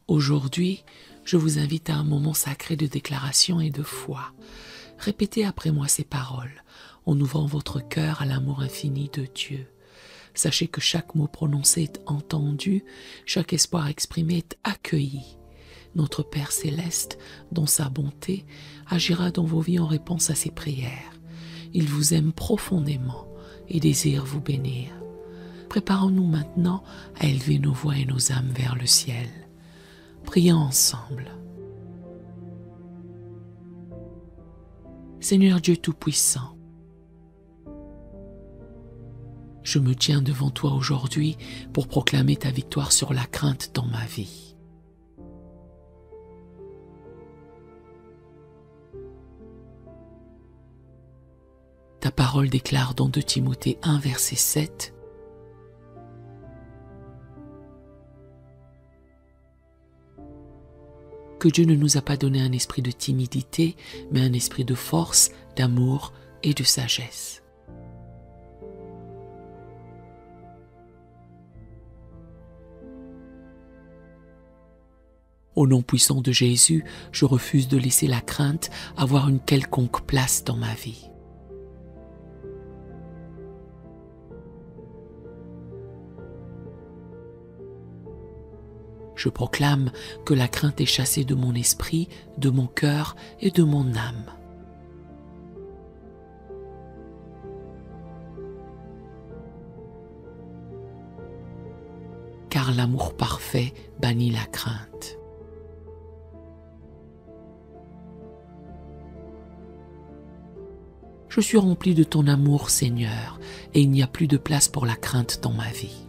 Aujourd'hui, je vous invite à un moment sacré de déclaration et de foi. Répétez après moi ces paroles, en ouvrant votre cœur à l'amour infini de Dieu. Sachez que chaque mot prononcé est entendu, chaque espoir exprimé est accueilli. Notre Père céleste, dans sa bonté, agira dans vos vies en réponse à ses prières. Il vous aime profondément et désire vous bénir. Préparons-nous maintenant à élever nos voix et nos âmes vers le ciel. Prions ensemble. Seigneur Dieu Tout-Puissant, je me tiens devant toi aujourd'hui pour proclamer ta victoire sur la crainte dans ma vie. Ta parole déclare dans 2 Timothée 1, verset 7, que Dieu ne nous a pas donné un esprit de timidité, mais un esprit de force, d'amour et de sagesse. Au nom puissant de Jésus, je refuse de laisser la crainte avoir une quelconque place dans ma vie. Je proclame que la crainte est chassée de mon esprit, de mon cœur et de mon âme. Car l'amour parfait bannit la crainte. Je suis rempli de ton amour, Seigneur, et il n'y a plus de place pour la crainte dans ma vie.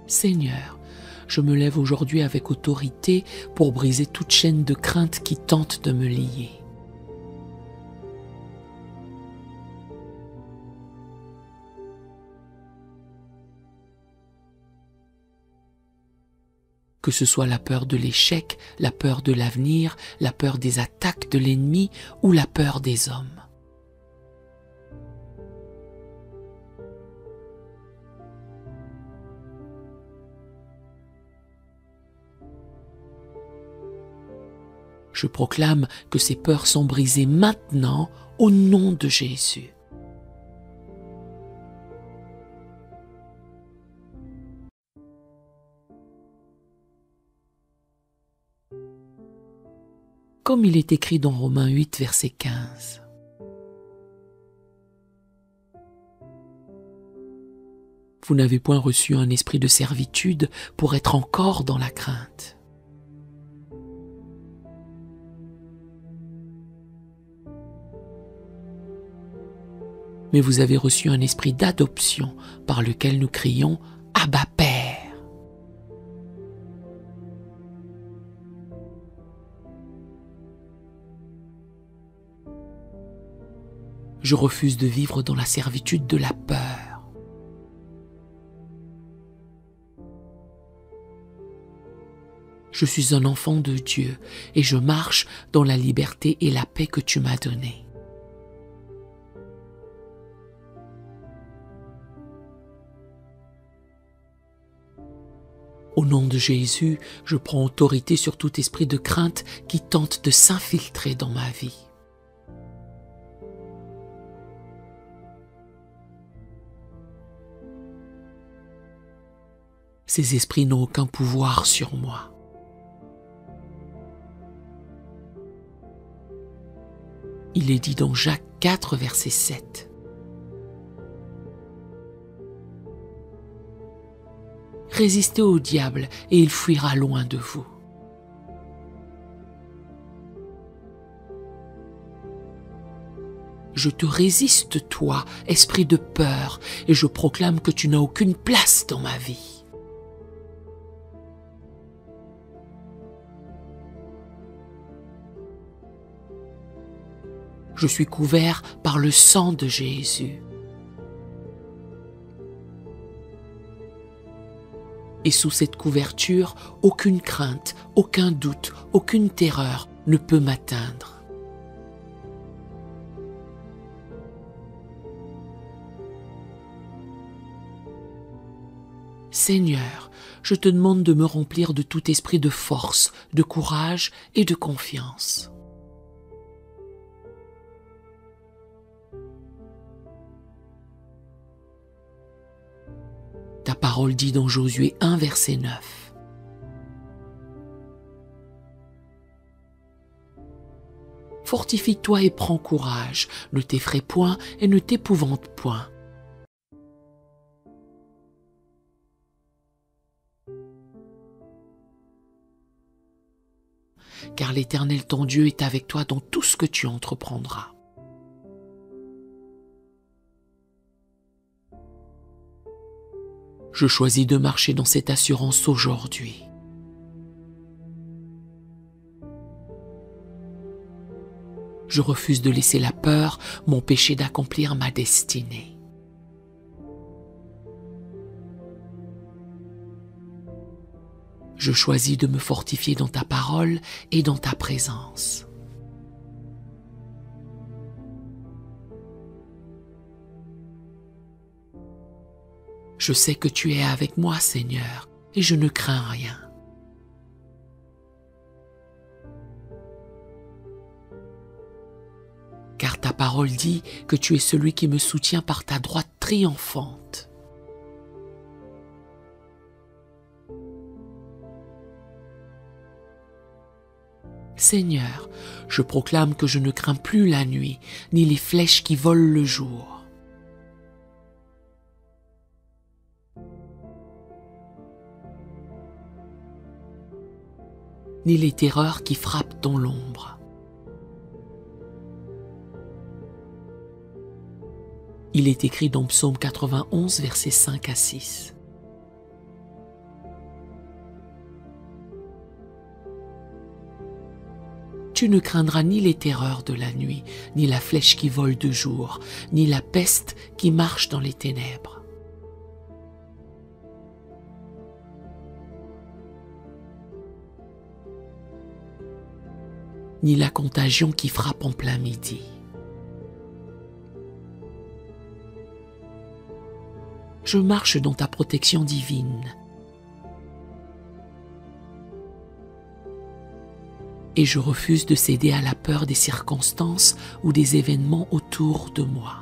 Seigneur, je me lève aujourd'hui avec autorité pour briser toute chaîne de crainte qui tente de me lier. Que ce soit la peur de l'échec, la peur de l'avenir, la peur des attaques de l'ennemi ou la peur des hommes. Je proclame que ces peurs sont brisées maintenant au nom de Jésus. Comme il est écrit dans Romains 8, verset 15. Vous n'avez point reçu un esprit de servitude pour être encore dans la crainte. Mais vous avez reçu un esprit d'adoption par lequel nous crions « Abba Père ». Je refuse de vivre dans la servitude de la peur. Je suis un enfant de Dieu et je marche dans la liberté et la paix que tu m'as donnée. Au nom de Jésus, je prends autorité sur tout esprit de crainte qui tente de s'infiltrer dans ma vie. Ces esprits n'ont aucun pouvoir sur moi. Il est dit dans Jacques 4, verset 7. Résistez au diable et il fuira loin de vous. Je te résiste, toi, esprit de peur, et je proclame que tu n'as aucune place dans ma vie. Je suis couvert par le sang de Jésus. Et sous cette couverture, aucune crainte, aucun doute, aucune terreur ne peut m'atteindre. Seigneur, je te demande de me remplir de tout esprit de force, de courage et de confiance. Ta parole dit dans Josué 1, verset 9. Fortifie-toi et prends courage, ne t'effraie point et ne t'épouvante point. Car l'Éternel ton Dieu est avec toi dans tout ce que tu entreprendras. Je choisis de marcher dans cette assurance aujourd'hui. Je refuse de laisser la peur m'empêcher d'accomplir ma destinée. Je choisis de me fortifier dans ta parole et dans ta présence. Je sais que tu es avec moi, Seigneur, et je ne crains rien. Car ta parole dit que tu es celui qui me soutient par ta droite triomphante. Seigneur, je proclame que je ne crains plus la nuit, ni les flèches qui volent le jour. Ni les terreurs qui frappent dans l'ombre. Il est écrit dans Psaume 91, versets 5 à 6. Tu ne craindras ni les terreurs de la nuit, ni la flèche qui vole de jour, ni la peste qui marche dans les ténèbres. Ni la contagion qui frappe en plein midi. Je marche dans ta protection divine. Et je refuse de céder à la peur des circonstances ou des événements autour de moi.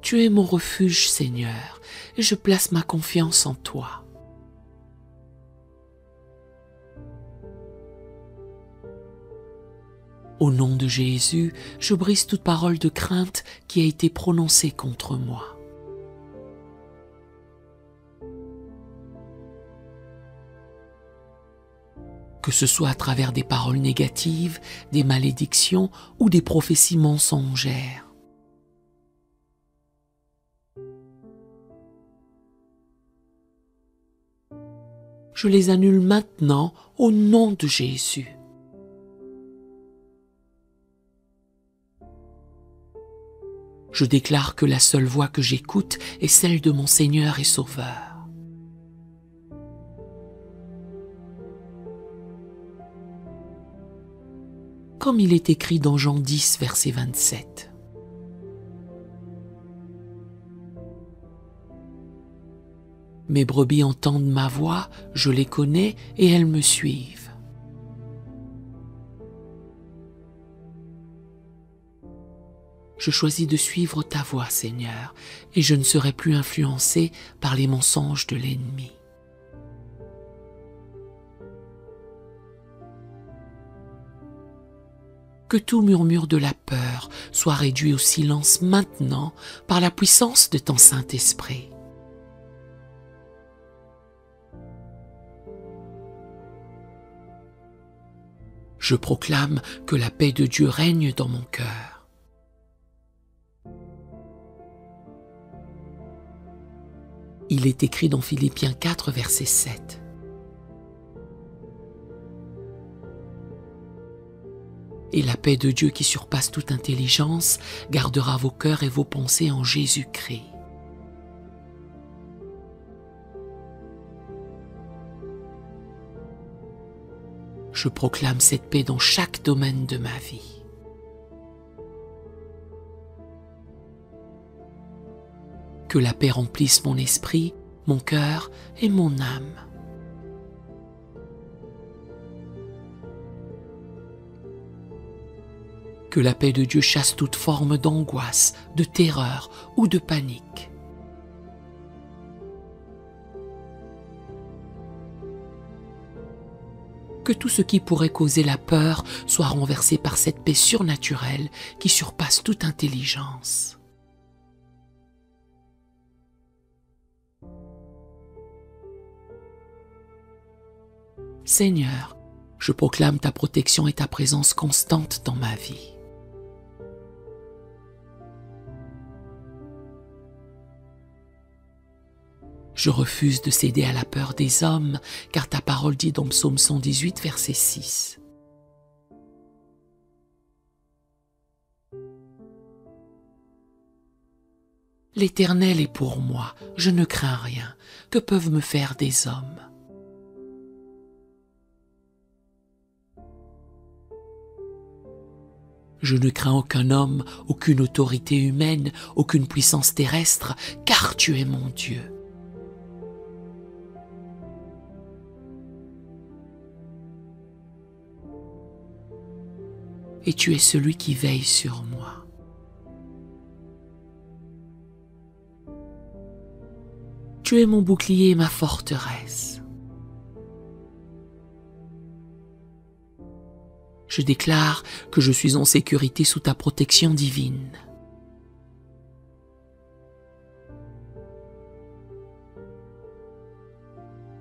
Tu es mon refuge, Seigneur, et je place ma confiance en toi. Au nom de Jésus, je brise toute parole de crainte qui a été prononcée contre moi. Que ce soit à travers des paroles négatives, des malédictions ou des prophéties mensongères. Je les annule maintenant au nom de Jésus. Je déclare que la seule voix que j'écoute est celle de mon Seigneur et Sauveur. Comme il est écrit dans Jean 10, verset 27. Mes brebis entendent ma voix, je les connais et elles me suivent. Je choisis de suivre ta voix, Seigneur, et je ne serai plus influencé par les mensonges de l'ennemi. Que tout murmure de la peur soit réduit au silence maintenant par la puissance de ton Saint-Esprit. Je proclame que la paix de Dieu règne dans mon cœur. Il est écrit dans Philippiens 4, verset 7. Et la paix de Dieu qui surpasse toute intelligence gardera vos cœurs et vos pensées en Jésus-Christ. Je proclame cette paix dans chaque domaine de ma vie. Que la paix remplisse mon esprit, mon cœur et mon âme. Que la paix de Dieu chasse toute forme d'angoisse, de terreur ou de panique. Que tout ce qui pourrait causer la peur soit renversé par cette paix surnaturelle qui surpasse toute intelligence. Seigneur, je proclame ta protection et ta présence constante dans ma vie. Je refuse de céder à la peur des hommes, car ta parole dit dans Psaume 118, verset 6. L'Éternel est pour moi, je ne crains rien. Que peuvent me faire des hommes? Je ne crains aucun homme, aucune autorité humaine, aucune puissance terrestre, car tu es mon Dieu. Et tu es celui qui veille sur moi. Tu es mon bouclier et ma forteresse. Je déclare que je suis en sécurité sous ta protection divine.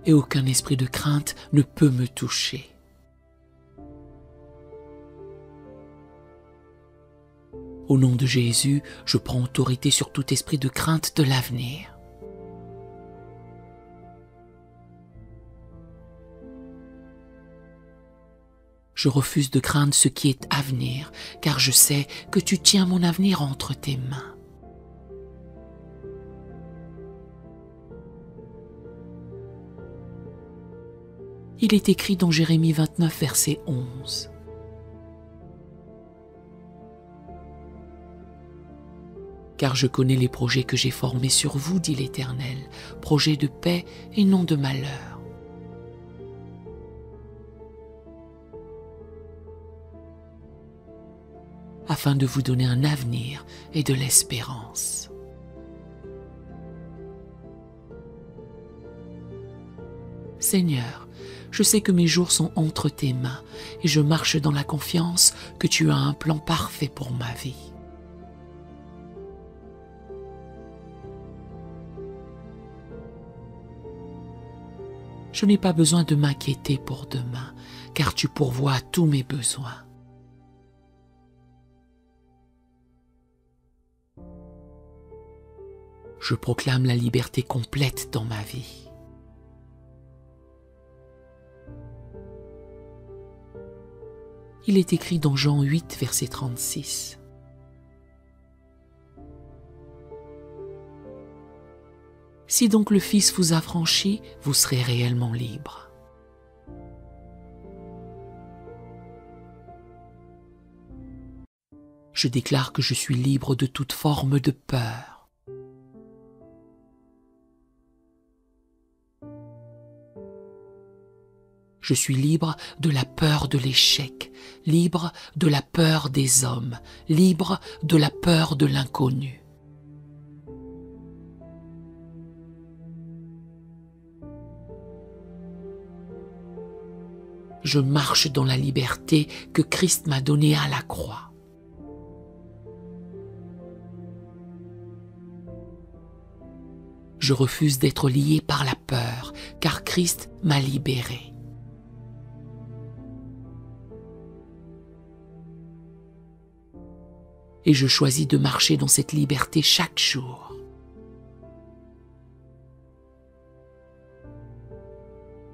Et aucun esprit de crainte ne peut me toucher. Au nom de Jésus, je prends autorité sur tout esprit de crainte de l'avenir. Je refuse de craindre ce qui est à venir, car je sais que tu tiens mon avenir entre tes mains. Il est écrit dans Jérémie 29, verset 11. Car je connais les projets que j'ai formés sur vous, dit l'Éternel, projets de paix et non de malheur. Afin de vous donner un avenir et de l'espérance. Seigneur, je sais que mes jours sont entre tes mains et je marche dans la confiance que tu as un plan parfait pour ma vie. Je n'ai pas besoin de m'inquiéter pour demain, car tu pourvois à tous mes besoins. Je proclame la liberté complète dans ma vie. Il est écrit dans Jean 8, verset 36. Si donc le Fils vous a franchi, vous serez réellement libre. Je déclare que je suis libre de toute forme de peur. Je suis libre de la peur de l'échec, libre de la peur des hommes, libre de la peur de l'inconnu. Je marche dans la liberté que Christ m'a donnée à la croix. Je refuse d'être lié par la peur, car Christ m'a libéré. Et je choisis de marcher dans cette liberté chaque jour.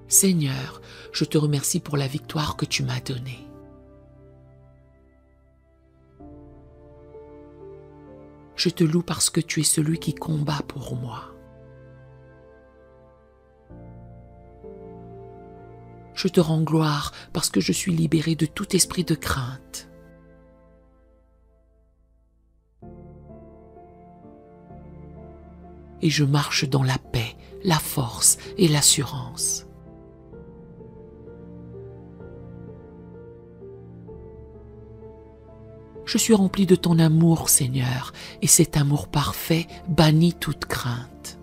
Seigneur, je te remercie pour la victoire que tu m'as donnée. Je te loue parce que tu es celui qui combat pour moi. Je te rends gloire parce que je suis libéré de tout esprit de crainte. et je marche dans la paix, la force et l'assurance. Je suis rempli de ton amour, Seigneur, et cet amour parfait bannit toute crainte.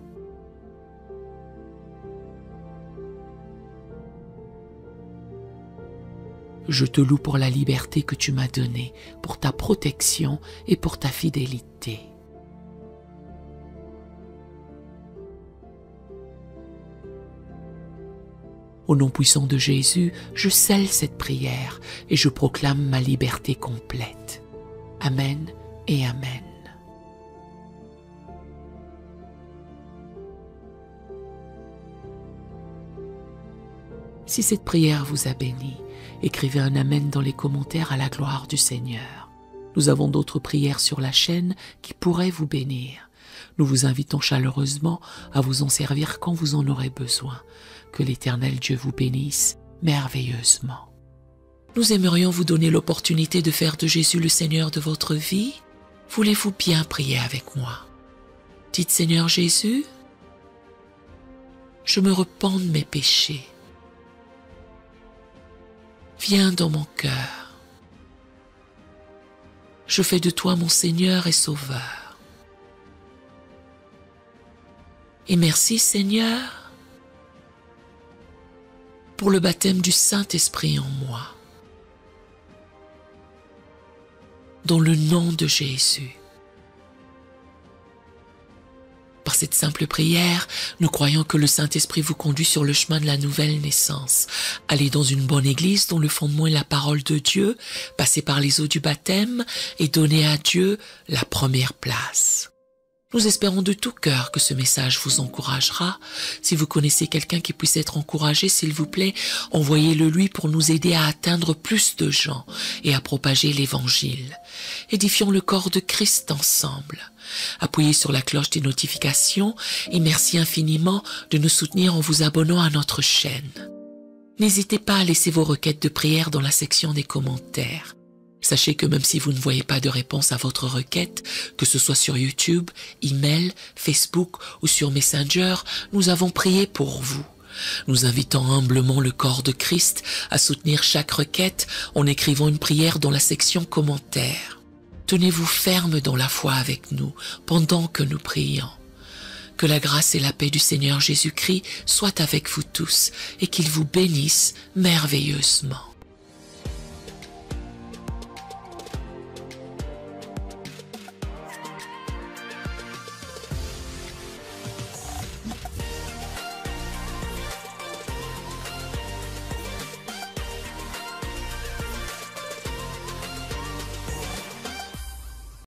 Je te loue pour la liberté que tu m'as donnée, pour ta protection et pour ta fidélité. Au nom puissant de Jésus, je scelle cette prière et je proclame ma liberté complète. Amen et Amen. Si cette prière vous a béni, écrivez un Amen dans les commentaires à la gloire du Seigneur. Nous avons d'autres prières sur la chaîne qui pourraient vous bénir. Nous vous invitons chaleureusement à vous en servir quand vous en aurez besoin. Que l'Éternel Dieu vous bénisse merveilleusement. Nous aimerions vous donner l'opportunité de faire de Jésus le Seigneur de votre vie. Voulez-vous bien prier avec moi? Dites Seigneur Jésus, je me repens de mes péchés. Viens dans mon cœur. Je fais de toi mon Seigneur et Sauveur. Et merci Seigneur pour le baptême du Saint-Esprit en moi. Dans le nom de Jésus. Par cette simple prière, nous croyons que le Saint-Esprit vous conduit sur le chemin de la nouvelle naissance. Allez dans une bonne église dont le fondement est la parole de Dieu, passez par les eaux du baptême et donnez à Dieu la première place. Nous espérons de tout cœur que ce message vous encouragera. Si vous connaissez quelqu'un qui puisse être encouragé, s'il vous plaît, envoyez-le lui pour nous aider à atteindre plus de gens et à propager l'Évangile. Édifions le corps de Christ ensemble. Appuyez sur la cloche des notifications et merci infiniment de nous soutenir en vous abonnant à notre chaîne. N'hésitez pas à laisser vos requêtes de prière dans la section des commentaires. Sachez que même si vous ne voyez pas de réponse à votre requête, que ce soit sur YouTube, email, Facebook ou sur Messenger, nous avons prié pour vous. Nous invitons humblement le corps de Christ à soutenir chaque requête en écrivant une prière dans la section commentaires. Tenez-vous ferme dans la foi avec nous pendant que nous prions. Que la grâce et la paix du Seigneur Jésus-Christ soient avec vous tous et qu'il vous bénisse merveilleusement.